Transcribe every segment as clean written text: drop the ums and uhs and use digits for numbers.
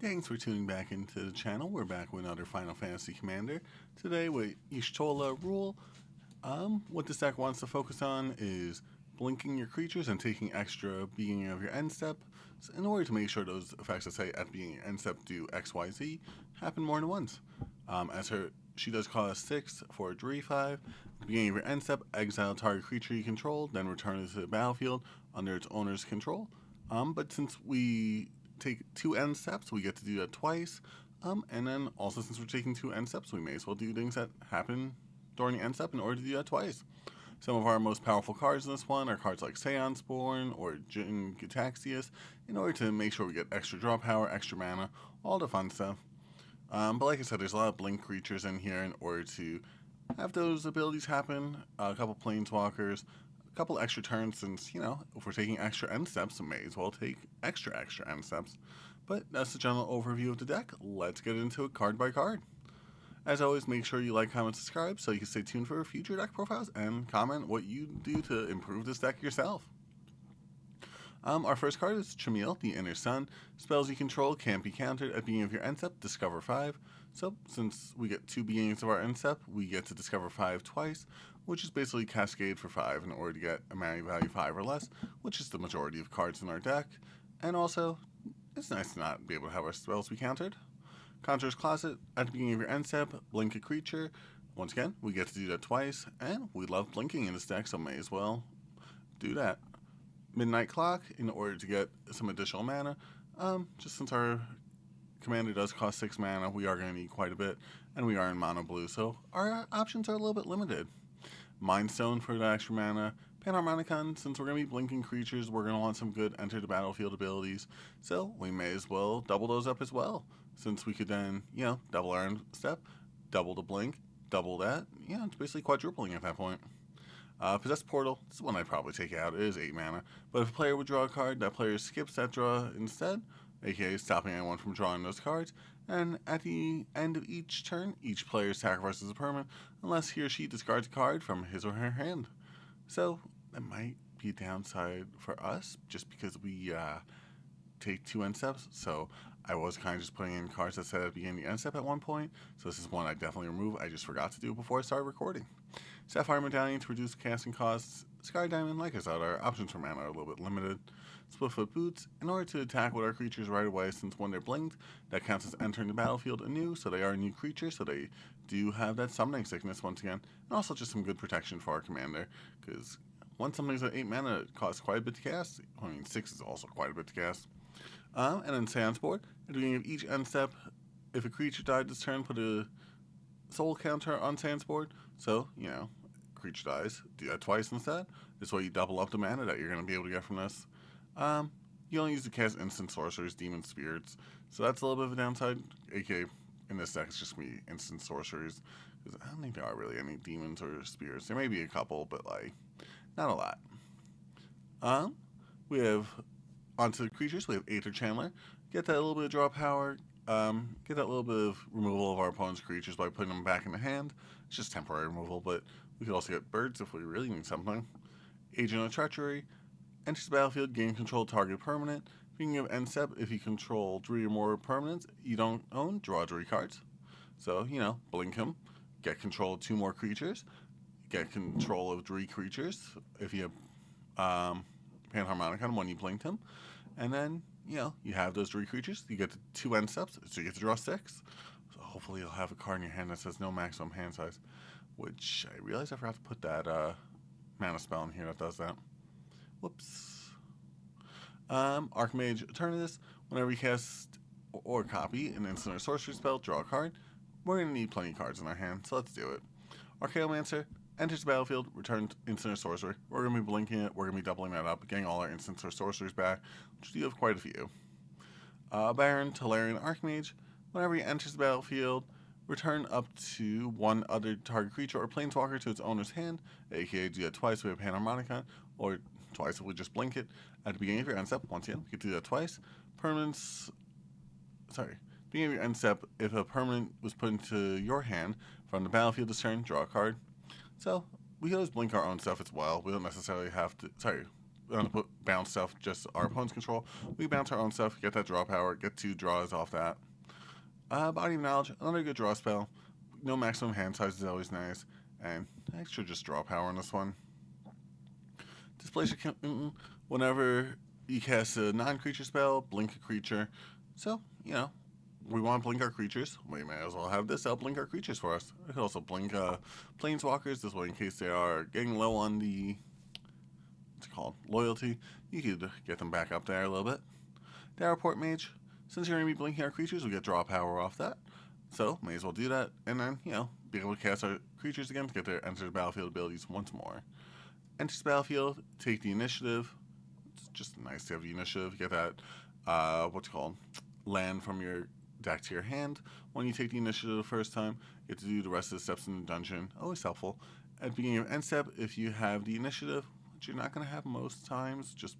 Thanks for tuning back into the channel. We're back with another Final Fantasy Commander. Today with Rhul. What this deck wants to focus on is blinking your creatures and taking extra beginning of your end step in order to make sure those effects that say at the beginning of your end step do XYZ happen more than once. She does cost 6 for a 3/5. At the beginning of your end step, exile target creature you control, then return it to the battlefield under its owner's control. But since we take 2 end steps, we get to do that twice. And then also since we're taking 2 end steps, we may as well do things that happen during the end step in order to do that twice. Some of our most powerful cards in this one are cards like Seansborn or Jin Gutaxias, in order to make sure we get extra draw power, extra mana, all the fun stuff. But like I said, there's a lot of blink creatures in here in order to have those abilities happen. A couple Planeswalkers, a couple extra turns, since, if we're taking extra end steps, we may as well take extra end steps. But that's the general overview of the deck. Let's get into it card by card. As always, make sure you like, comment, subscribe so you can stay tuned for future deck profiles and comment what you do to improve this deck yourself. Our first card is Tramiel, the Inner Sun. Spells you control can't be countered. At the beginning of your end step, discover 5. So, since we get 2 beginnings of our end step, we get to discover 5 twice, which is basically Cascade for 5 in order to get a mana value 5 or less, which is the majority of cards in our deck. And also, it's nice to not be able to have our spells be countered. Conjurer's Closet, at the beginning of your end step, blink a creature. Once again, we get to do that twice, and we love blinking in this deck, so may as well do that. Midnight Clock, in order to get some additional mana. Just since our commander does cost 6 mana, we are going to need quite a bit, and we are in mono blue, so our options are a little bit limited. Mind Stone for the extra mana. Panharmonicon, since we're going to be blinking creatures, we're going to want some good enter the battlefield abilities, so we may as well double those up as well, since we could then, double our end step, double the blink, double that. It's basically quadrupling at that point. Possessed Portal, this is one I'd probably take out. It is 8 mana, but if a player would draw a card, that player skips that draw instead, aka stopping anyone from drawing those cards, and at the end of each turn, each player sacrifices a permanent unless he or she discards a card from his or her hand. So, that might be a downside for us, just because we take 2 end steps, so I was kind of just putting in cards that said at the beginning of the end step at one point, so this is one I definitely remove. I just forgot to do it before I started recording. Sapphire Medallion to reduce casting costs. Sky Diamond, like I said, our options for mana are a little bit limited. Splitfoot Boots, in order to attack with our creatures right away, since when they're blinked, that counts as entering the battlefield anew, so they are a new creature, so they do have that summoning sickness once again, and also just some good protection for our commander, because one summoning's at 8 mana, it costs quite a bit to cast. 6 is also quite a bit to cast. And then Sandsboard, at the beginning of each end step, if a creature died this turn, put a soul counter on Sandsboard, so, creature dies, do that twice instead. This way you double up the mana that you're going to be able to get from this. You only use to cast instant sorcerers, demon spirits, so that's a little bit of a downside, aka in this deck it's just going to be instant sorcerers, because I don't think there are really any demons or spirits. There may be a couple, but not a lot. We have onto the creatures, we have Aether Chandler. Get that little bit of draw power, get that little bit of removal of our opponent's creatures by putting them back in the hand. It's just temporary removal, but we could also get birds if we really need something. Agent of Treachery. Enters the battlefield, gain control target permanent. Beginning of end step, if you control 3 or more permanents you don't own, draw 3 cards. So, blink him, get control of 2 more creatures, get control of 3 creatures if you have Panharmonicon when you blinked him. And then, you have those 3 creatures, you get to 2 end steps, so you get to draw 6. So hopefully you'll have a card in your hand that says no maximum hand size, which I realized I forgot to put that mana spell in here that does that. Whoops. Archmage Eternatus, whenever you cast or copy an instant or sorcery spell, draw a card. We're going to need plenty of cards in our hand, so let's do it. Archaeomancer enters the battlefield, returns instant or sorcery. We're going to be blinking it, we're going to be doubling that up, getting all our instants or sorceries back, which we have quite a few. Baron Tolarian Archmage, whenever he enters the battlefield, return up to 1 other target creature or planeswalker to its owner's hand, aka do that twice, we have Panharmonicon, or twice if we just blink it. At the beginning of your end step, once again, we could do that twice. Beginning of your end step, if a permanent was put into your hand from the battlefield this turn, draw a card. So, we can always blink our own stuff as well. We don't necessarily have to, to bounce stuff just our opponent's control. We bounce our own stuff, get that draw power, get 2 draws off that. Body of Knowledge, another good draw spell. No maximum hand size is always nice, and extra just draw power on this one. Displace your whenever you cast a non-creature spell, blink a creature. So, we want to blink our creatures. We may as well have this help blink our creatures for us. We could also blink Planeswalkers this way in case they are getting low on the, what's it called, loyalty. You could get them back up there a little bit. Daraport Mage, since you're going to be blinking our creatures, we get draw power off that. So, may as well do that, and then, be able to cast our creatures again to get their enter the battlefield abilities once more. Enter the battlefield, take the initiative. It's just nice to have the initiative. Get that, land from your deck to your hand. When you take the initiative the first time, you get to do the rest of the steps in the dungeon. Always helpful. At the beginning of end step, if you have the initiative, which you're not going to have most times, just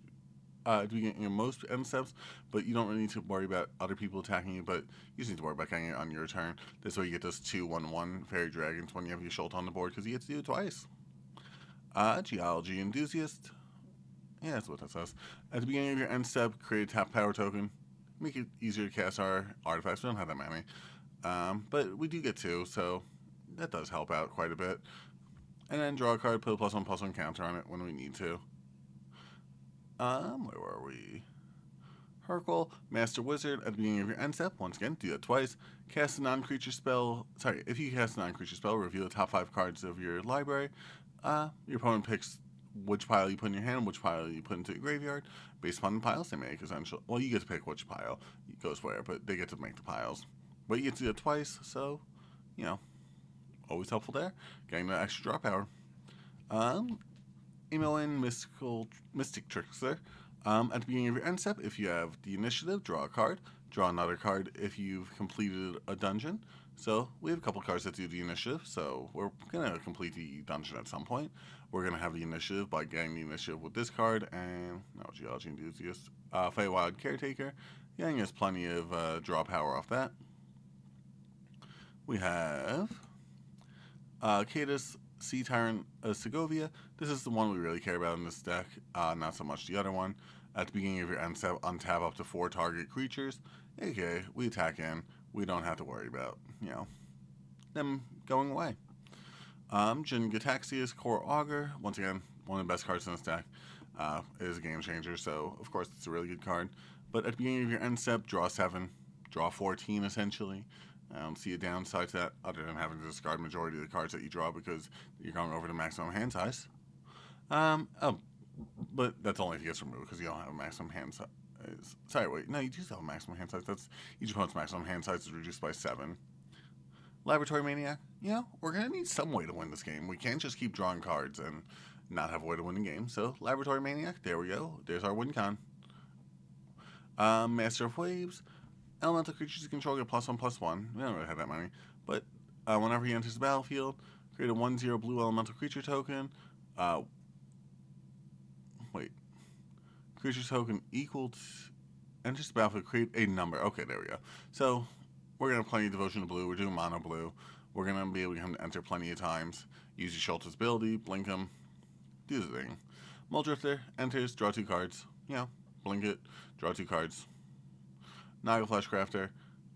at the beginning of most end steps, but you don't really need to worry about other people attacking you, but you just need to worry about getting it on your turn. This way you get those 2/1/1 Fairy Dragons when you have your Schult on the board, because you get to do it twice. Geology Enthusiast. Yeah, that's what that says. At the beginning of your end step, create a tap power token. Make it easier to cast our artifacts. We don't have that many. But we do get 2, so that does help out quite a bit. And then draw a card, put a +1/+1 counter on it when we need to. Where were we? Rhul, Master Wizard. At the beginning of your end step, once again, do that twice. Cast a non-creature spell. Sorry, if you cast a non-creature spell, reveal the top 5 cards of your library. Your opponent picks which pile you put in your hand, which pile you put into your graveyard, based upon the piles they make, essentially. Well, you get to pick which pile goes where, but they get to make the piles. But you get to do it twice, so, always helpful there. Getting the extra draw power. Email in Mystic Trickster. At the beginning of your end step, if you have the initiative, draw a card. Draw another card if you've completed a dungeon. So we have a couple cards that do the initiative, so we're going to complete the dungeon at some point. We're going to have the initiative by getting the initiative with this card, and, Geology Enthusiast, Feywild Caretaker, getting us plenty of draw power off that. We have Cadus, Sea Tyrant, Segovia. This is the one we really care about in this deck, not so much the other one. At the beginning of your end step, untap up to 4 target creatures. Okay, we attack in. We don't have to worry about, them going away. Jin Gataxia's Core Augur, once again, one of the best cards in this deck. It is a game changer, so of course it's a really good card. But at the beginning of your end step, draw 7, draw 14 essentially. I don't see a downside to that other than having to discard majority of the cards that you draw because you're going over the maximum hand size. But that's only if it gets removed because you don't have a maximum hand size. Sorry, wait. No, you do still have a maximum hand size. That's each opponent's maximum hand size is reduced by 7. Laboratory Maniac. We're going to need some way to win this game. We can't just keep drawing cards and not have a way to win the game. So, Laboratory Maniac, there we go. There's our win con. Master of Waves. Elemental creatures you control get +1/+1. We don't really have that many. But whenever he enters the battlefield, create a 1/0 blue elemental creature token. Creature token equal to enters the battlefield, create a number. Okay, there we go. So, we're going to have plenty of Devotion to Blue. We're doing Mono Blue. We're going to be able to get him to enter plenty of times. Use your Schult's ability, blink him, do the thing. Muldrifter enters, draw 2 cards. Blink it, draw 2 cards. Naga Fleshcrafter.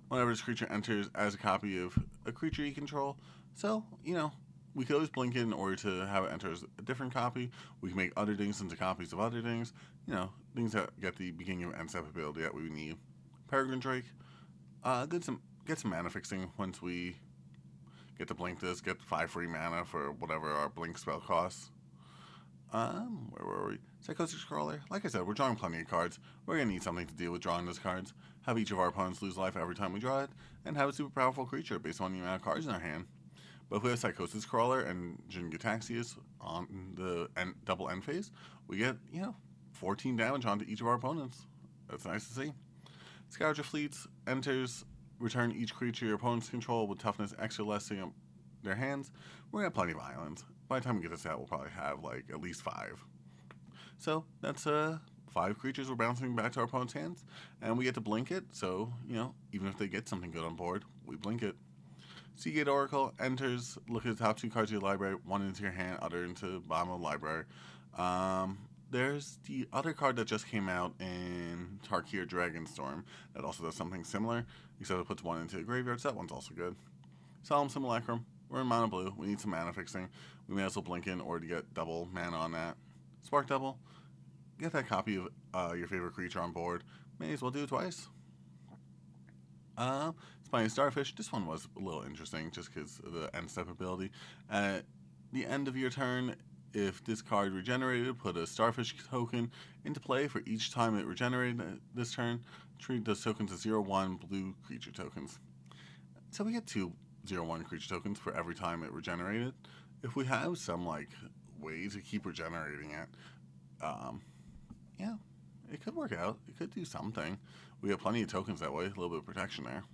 Whenever this creature enters as a copy of a creature you control. So, we could always blink it in order to have it enter as a different copy. We can make other things into copies of other things. Things that get the beginning of end step ability that we need. Peregrine Drake. Get some mana fixing once we get to blink this. Get 5 free mana for whatever our blink spell costs. Where were we? Psychosis Crawler. Like I said, we're drawing plenty of cards. We're going to need something to deal with drawing those cards. Have each of our opponents lose life every time we draw it. And have a super powerful creature based on the amount of cards in our hand. But if we have Psychosis Crawler and Jin Gataxias on the double end phase, we get, 14 damage onto each of our opponents. That's nice to see. Scourge of Fleets enters, return each creature your opponents control with toughness extra less in their hands. We're going to have plenty of islands. By the time we get this out, we'll probably have, at least 5. So, that's 5 creatures we're bouncing back to our opponent's hands, and we get to blink it, so, even if they get something good on board, we blink it. Seagate Oracle enters, look at the top 2 cards of your library, one into your hand, other into the bottom of the library. there's the other card that just came out in Tarkir Dragonstorm that also does something similar, except it puts one into the graveyard, so that one's also good. Solemn Simulacrum. We're in mono blue. We need some mana fixing. We may as well blink in or to get double mana on that. Spark Double. Get that copy of your favorite creature on board. May as well do it twice. Spiny Starfish. This one was a little interesting just because of the end step ability. At the end of your turn, if this card regenerated, put a Starfish token into play for each time it regenerated this turn. Treat those tokens as 0/1 blue creature tokens. So we get 2 0/1 creature tokens for every time it regenerated. If we have some way to keep regenerating it, yeah, it could work out. It could do something. We have plenty of tokens that way. A little bit of protection there.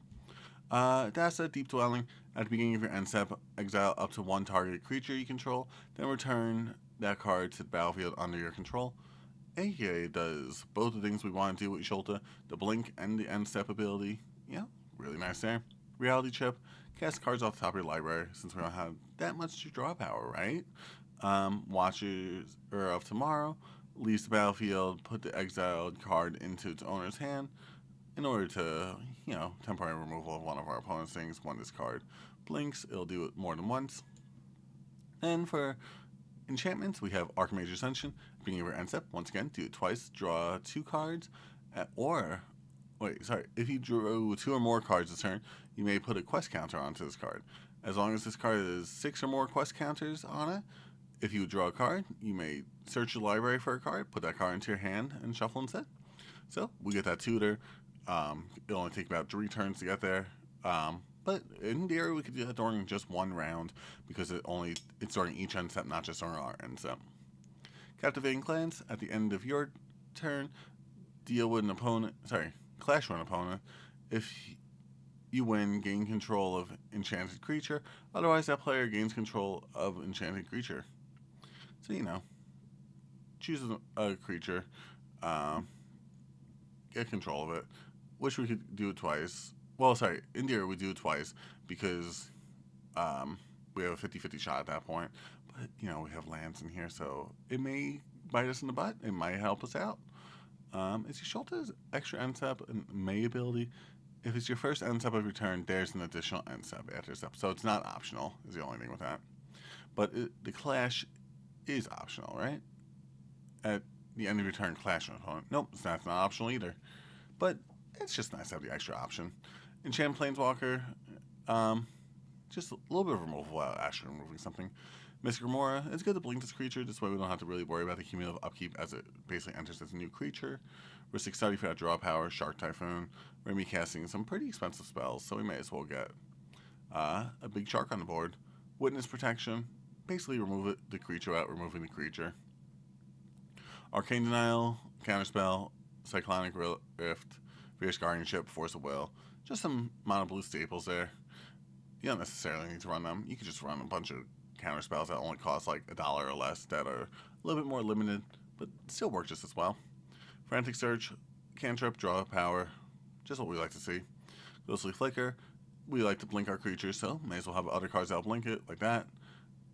That's a Deep Dwelling. At the beginning of your end step, exile up to 1 targeted creature you control, then return that card to the battlefield under your control. AKA does both the things we want to do with Yshulta, the blink and the end step ability. Yeah, really nice there. Reality Chip. Cast cards off the top of your library since we don't have that much draw power, right? Watchers of Tomorrow leaves the battlefield, put the exiled card into its owner's hand in order to, temporary removal of one of our opponent's things. When this card blinks, it'll do it more than once. And for enchantments, we have Archmage Ascension. Beginning of your end step, once again, do it twice. Draw 2 cards, if you drew 2 or more cards this turn, you may put a quest counter onto this card. As long as this card has 6 or more quest counters on it, if you draw a card, you may search your library for a card, put that card into your hand, and shuffle instead. So we get that tutor. It'll only take about 3 turns to get there. But in theory, we could do that during just 1 round because it's during each end step, not just during our end step. Captivating Glance. At the end of your turn, clash with an opponent. If you win, gain control of enchanted creature. Otherwise, that player gains control of enchanted creature. So, choose a creature, get control of it. Wish we could do it twice. Well, in theory, we do it twice because we have a 50-50 shot at that point. But, we have lands in here, so it may bite us in the butt. It might help us out. Is Yshulta's extra end step and May ability? If it's your first end step of your turn, there's an additional end step after step. So it's not optional, is the only thing with that. But the clash is optional, right? At the end of your turn, clash with an opponent. Nope, that's not optional either. But it's just nice to have the extra option. Enchant Planeswalker, just a little bit of removal without actually removing something. Mystic Remora, it's good to blink this creature. This way we don't have to really worry about the cumulative upkeep as it basically enters as a new creature. Ristic Study for that draw power. Shark Typhoon. We're going to be casting some pretty expensive spells, so we may as well get a big shark on the board. Witness Protection. Basically remove the creature without removing the creature. Arcane Denial. Counterspell. Cyclonic Rift. Fierce Guardianship. Force of Will. Just some mono blue staples there. You don't necessarily need to run them. You could just run a bunch of counter spells that only cost like $1 or less that are a little bit more limited, but still work just as well. Frantic Search, Cantrip, Draw Power, just what we like to see. Ghostly Flicker, we like to blink our creatures, so may as well have other cards that'll blink it, like that.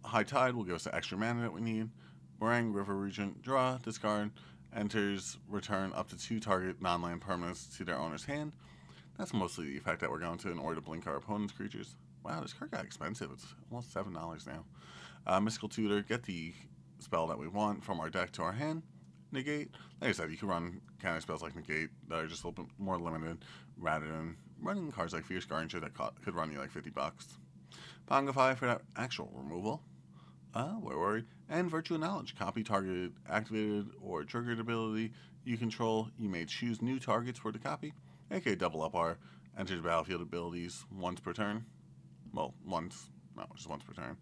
High Tide will give us the extra mana that we need. Meringue, River Regent, draw, discard, enters, return up to 2 target non-land permanents to their owner's hand. That's mostly the effect that we're going to in order to blink our opponent's creatures. Wow, this card got expensive. It's almost $7 now. Mystical Tutor, get the spell that we want from our deck to our hand. Negate. Like I said, you can run counter spells like Negate that are just a little bit more limited rather than running cards like Fierce Guardianship that could run you like $50. Pongify for that actual removal. Where were we? And Virtue of Knowledge. Copy targeted, activated, or triggered ability you control. You may choose new targets for the copy. aka double up our enter the battlefield abilities once per turn. Well, just once per turn.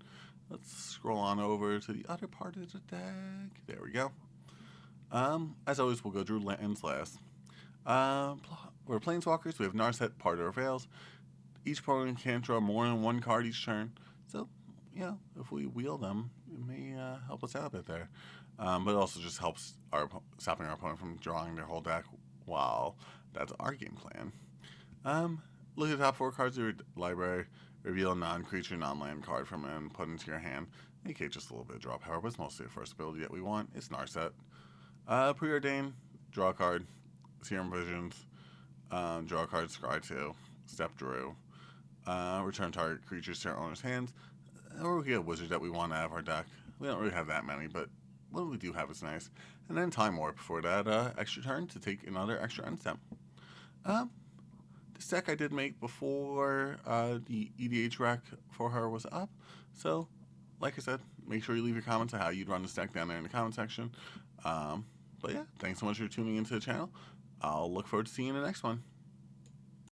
Let's scroll on over to the other part of the deck. There we go. As always, we'll go through lands last. For Planeswalkers, we have Narset, Part of our Veils. Each opponent can draw more than 1 card each turn. So, if we wheel them, it may help us out a bit there. But it also just helps stopping our opponent from drawing their whole deck while that's our game plan. Look at the top 4 cards of your library. Reveal a non-creature, non-land card from it and put it into your hand. aka just a little bit of draw power, but it's mostly the first ability that we want. It's Narset. Preordain, draw a card, Serum Visions, draw a card, scry 2, step Drew, return target creatures to our owner's hands, or we get wizards that we want to have our deck. We don't really have that many, but what we do have is nice. And then Time Warp for that extra turn to take another extra end step. This deck I did make before the EDH rack for her was up, so like I said, make sure you leave your comments on how you'd run this deck down there in the comment section. But yeah, thanks so much for tuning into the channel. I'll look forward to seeing you in the next one.